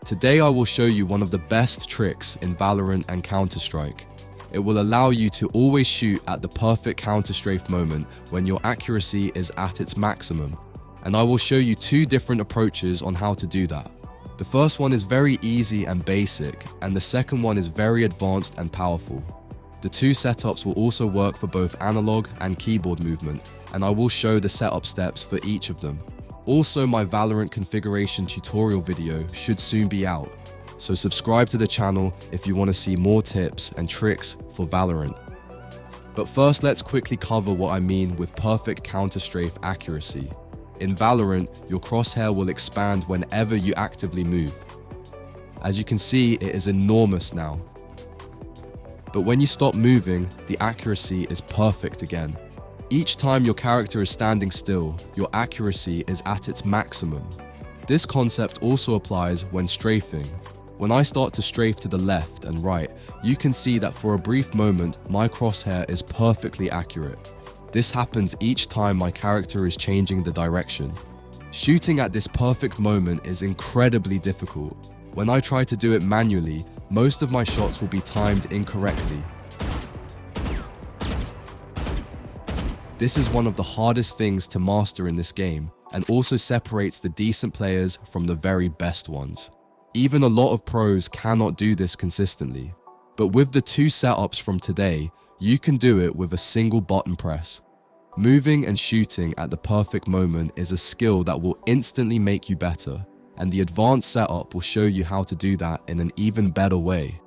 Today I will show you one of the best tricks in Valorant and Counter-Strike. It will allow you to always shoot at the perfect counter-strafe moment when your accuracy is at its maximum. And I will show you two different approaches on how to do that. The first one is very easy and basic, and the second one is very advanced and powerful. The two setups will also work for both analog and keyboard movement, and I will show the setup steps for each of them. Also, my Valorant configuration tutorial video should soon be out, so subscribe to the channel if you want to see more tips and tricks for Valorant. But first, let's quickly cover what I mean with perfect counter-strafe accuracy. In Valorant, your crosshair will expand whenever you actively move. As you can see, it is enormous now. But when you stop moving, the accuracy is perfect again. Each time your character is standing still, your accuracy is at its maximum. This concept also applies when strafing. When I start to strafe to the left and right, you can see that for a brief moment, my crosshair is perfectly accurate. This happens each time my character is changing the direction. Shooting at this perfect moment is incredibly difficult. When I try to do it manually, most of my shots will be timed incorrectly. This is one of the hardest things to master in this game, and also separates the decent players from the very best ones. Even a lot of pros cannot do this consistently. But with the two setups from today, you can do it with a single button press. Moving and shooting at the perfect moment is a skill that will instantly make you better, and the advanced setup will show you how to do that in an even better way.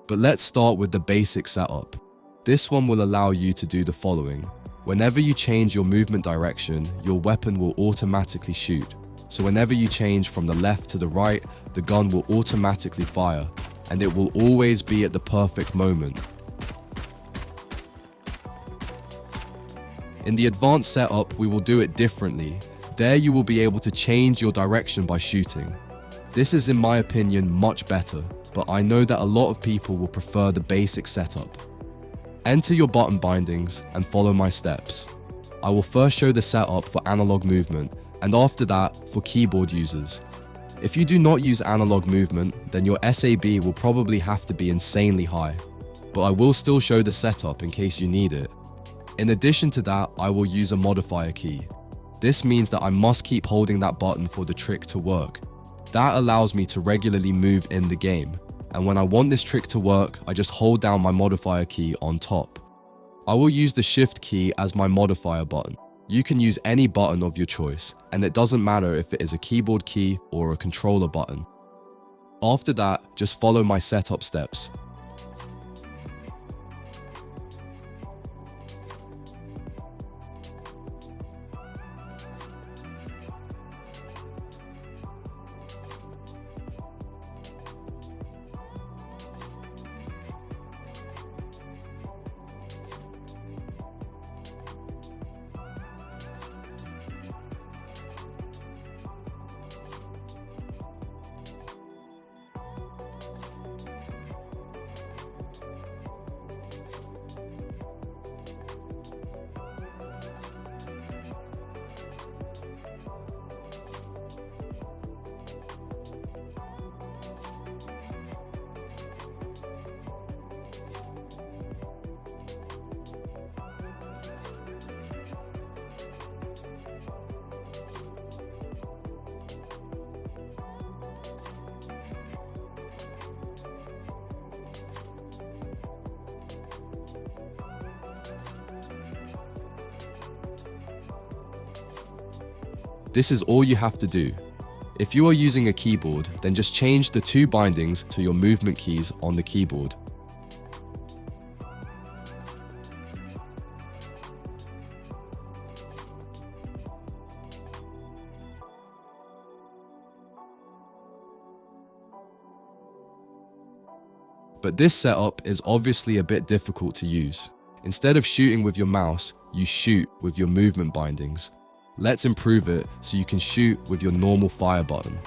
But let's start with the basic setup. This one will allow you to do the following. Whenever you change your movement direction, your weapon will automatically shoot. So whenever you change from the left to the right, the gun will automatically fire, and it will always be at the perfect moment. In the advanced setup, we will do it differently. There you will be able to change your direction by shooting. This is, in my opinion, much better, but I know that a lot of people will prefer the basic setup. Enter your button bindings and follow my steps. I will first show the setup for analog movement, and after that for keyboard users. If you do not use analog movement, then your SAB will probably have to be insanely high, but I will still show the setup in case you need it. In addition to that, I will use a modifier key. This means that I must keep holding that button for the trick to work. That allows me to regularly move in the game. And when I want this trick to work, I just hold down my modifier key on top. I will use the shift key as my modifier button. You can use any button of your choice, and it doesn't matter if it is a keyboard key or a controller button. After that, just follow my setup steps. This is all you have to do. If you are using a keyboard, then just change the two bindings to your movement keys on the keyboard. But this setup is obviously a bit difficult to use. Instead of shooting with your mouse, you shoot with your movement bindings. Let's improve it so you can shoot with your normal fire button.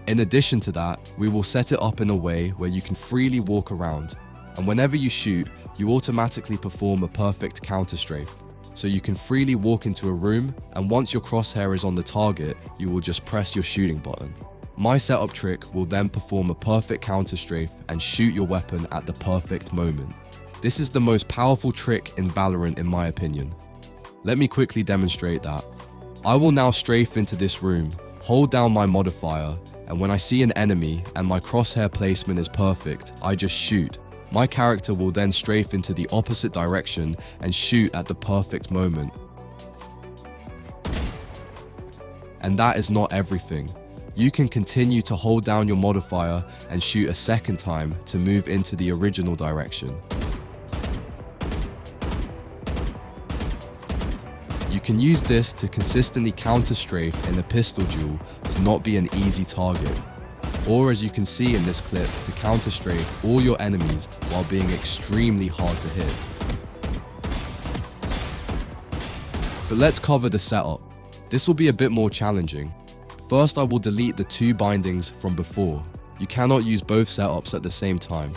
In addition to that, we will set it up in a way where you can freely walk around, and whenever you shoot, you automatically perform a perfect counter strafe. So you can freely walk into a room, and once your crosshair is on the target, you will just press your shooting button. My setup trick will then perform a perfect counter strafe and shoot your weapon at the perfect moment. This is the most powerful trick in Valorant in my opinion. Let me quickly demonstrate that. I will now strafe into this room, hold down my modifier, and when I see an enemy and my crosshair placement is perfect, I just shoot. My character will then strafe into the opposite direction and shoot at the perfect moment. And that is not everything. You can continue to hold down your modifier and shoot a second time to move into the original direction. You can use this to consistently counter strafe in a pistol duel to not be an easy target. Or as you can see in this clip, to counter strafe all your enemies while being extremely hard to hit. But let's cover the setup. This will be a bit more challenging. First, I will delete the 2 bindings from before. You cannot use both setups at the same time.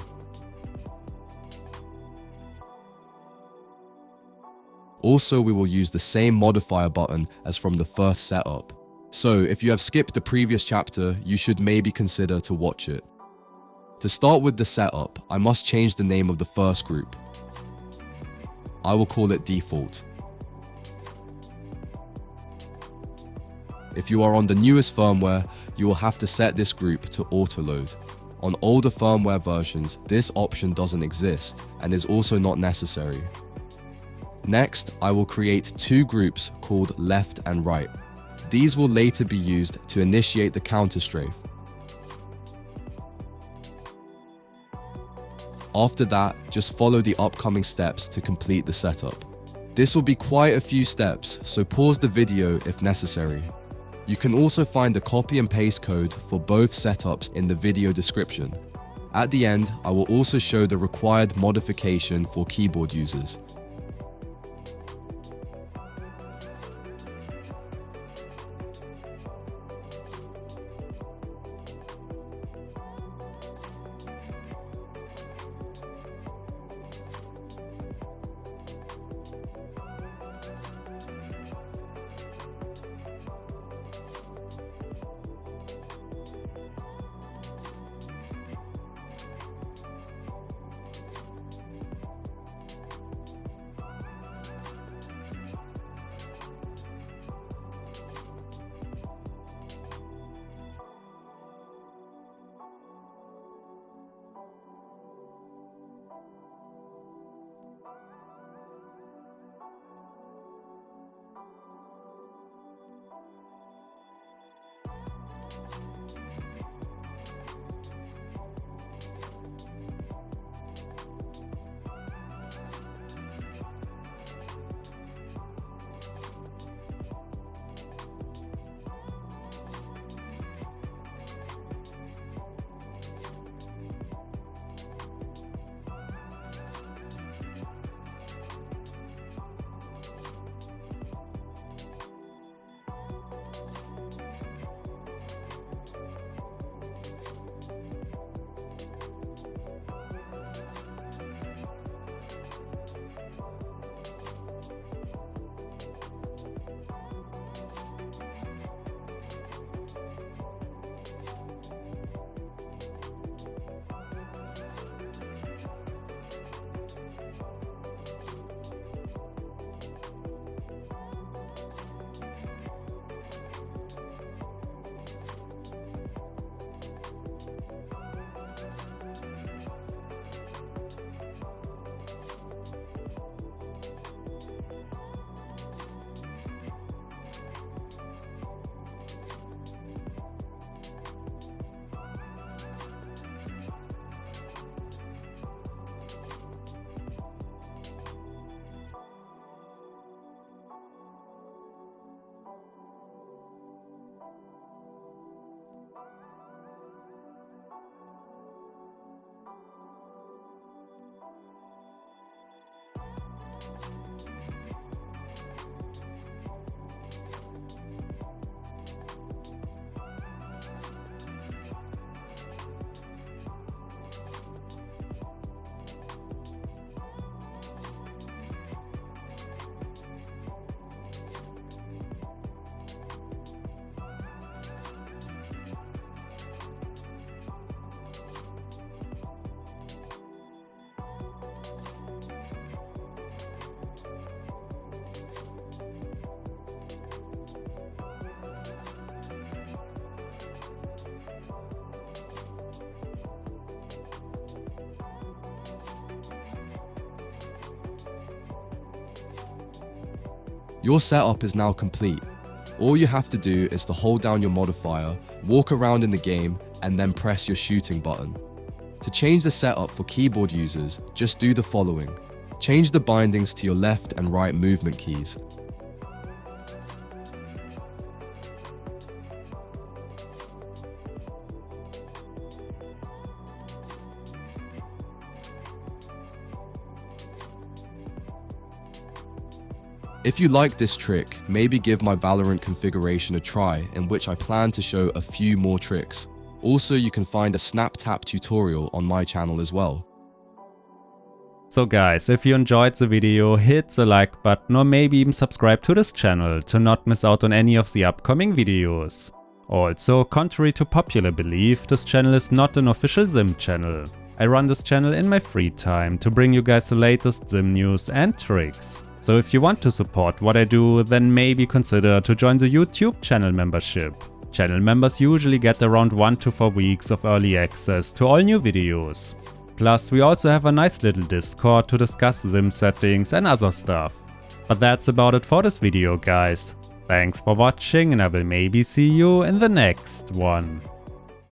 Also, we will use the same modifier button as from the first setup. So, if you have skipped the previous chapter, you should maybe consider to watch it. To start with the setup, I must change the name of the first group. I will call it default. If you are on the newest firmware, you will have to set this group to autoload. On older firmware versions, this option doesn't exist and is also not necessary. Next, I will create 2 groups called left and right. These will later be used to initiate the counter strafe. After that, just follow the upcoming steps to complete the setup. This will be quite a few steps, so pause the video if necessary. You can also find the copy and paste code for both setups in the video description. At the end, I will also show the required modification for keyboard users. Your setup is now complete. All you have to do is to hold down your modifier, walk around in the game, and then press your shooting button. To change the setup for keyboard users, just do the following. Change the bindings to your left and right movement keys. If you like this trick, maybe give my Valorant configuration a try, in which I plan to show a few more tricks. Also, you can find a snap tap tutorial on my channel as well. So guys, if you enjoyed the video, hit the like button or maybe even subscribe to this channel to not miss out on any of the upcoming videos. Also, contrary to popular belief, this channel is not an official XIM channel. I run this channel in my free time to bring you guys the latest XIM news and tricks. So if you want to support what I do, then maybe consider to join the YouTube channel membership. Channel members usually get around 1 to 4 weeks of early access to all new videos. Plus, we also have a nice little Discord to discuss XIM settings and other stuff. But that's about it for this video, guys. Thanks for watching and I will maybe see you in the next one.